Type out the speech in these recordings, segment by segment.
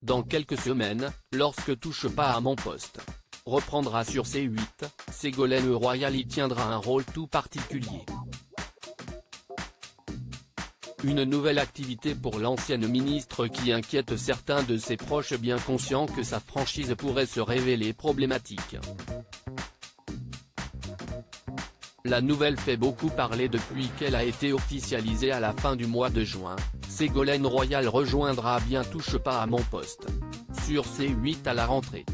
dans quelques semaines, lorsque Touche pas à mon poste reprendra sur C8, Ségolène Royal y tiendra un rôle tout particulier. Une nouvelle activité pour l'ancienne ministre qui inquiète certains de ses proches bien conscients que sa franchise pourrait se révéler problématique. La nouvelle fait beaucoup parler depuis qu'elle a été officialisée à la fin du mois de juin. Ségolène Royal rejoindra bien Touche pas à mon poste sur C8 à la rentrée.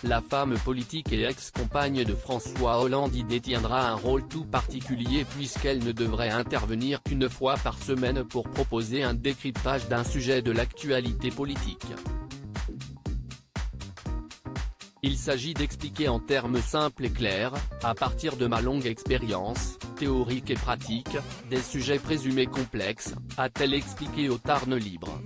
La femme politique et ex-compagne de François Hollande y détiendra un rôle tout particulier puisqu'elle ne devrait intervenir qu'une fois par semaine pour proposer un décryptage d'un sujet de l'actualité politique. Il s'agit d'expliquer en termes simples et clairs, à partir de ma longue expérience, théorique et pratique, des sujets présumés complexes, a-t-elle expliqué au Tarn Libre.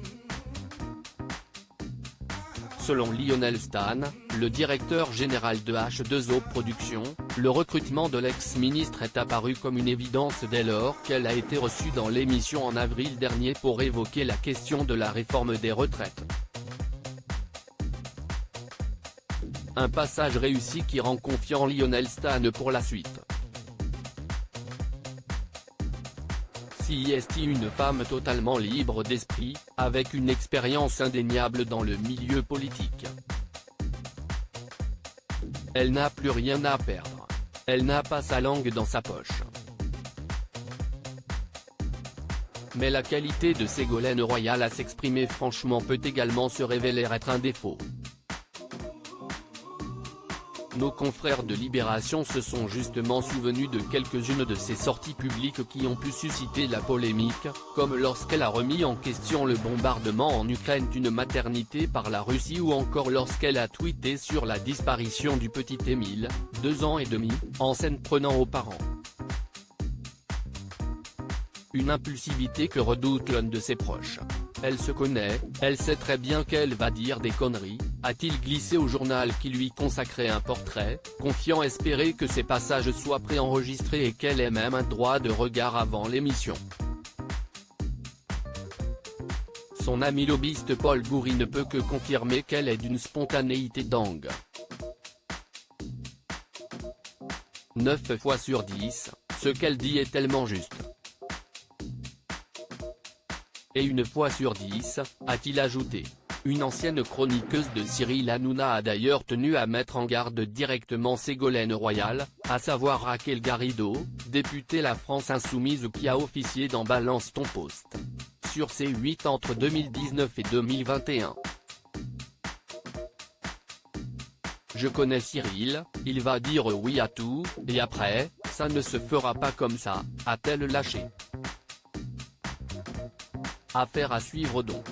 Selon Lionel Stan, le directeur général de H2O Productions, le recrutement de l'ex-ministre est apparu comme une évidence dès lors qu'elle a été reçue dans l'émission en avril dernier pour évoquer la question de la réforme des retraites. Un passage réussi qui rend confiant Lionel Stan pour la suite. Si est une femme totalement libre d'esprit, avec une expérience indéniable dans le milieu politique. Elle n'a plus rien à perdre. Elle n'a pas sa langue dans sa poche. Mais la qualité de Ségolène Royal à s'exprimer franchement peut également se révéler être un défaut. Nos confrères de Libération se sont justement souvenus de quelques-unes de ses sorties publiques qui ont pu susciter la polémique, comme lorsqu'elle a remis en question le bombardement en Ukraine d'une maternité par la Russie ou encore lorsqu'elle a tweeté sur la disparition du petit Émile, 2 ans et demi, en scène prenant aux parents. Une impulsivité que redoute l'un de ses proches. Elle se connaît, elle sait très bien qu'elle va dire des conneries, a-t-il glissé au journal qui lui consacrait un portrait, confiant espérer que ces passages soient préenregistrés et qu'elle ait même un droit de regard avant l'émission. Son ami lobbyiste Paul Goury ne peut que confirmer qu'elle est d'une spontanéité dingue. 9 fois sur 10, ce qu'elle dit est tellement juste. Et 1 fois sur 10, a-t-il ajouté. Une ancienne chroniqueuse de Cyril Hanouna a d'ailleurs tenu à mettre en garde directement Ségolène Royal, à savoir Raquel Garrido, députée La France Insoumise qui a officié dans Balance ton poste sur C8 entre 2019 et 2021. Je connais Cyril, il va dire oui à tout, et après, ça ne se fera pas comme ça, a-t-elle lâché. Affaire à suivre donc.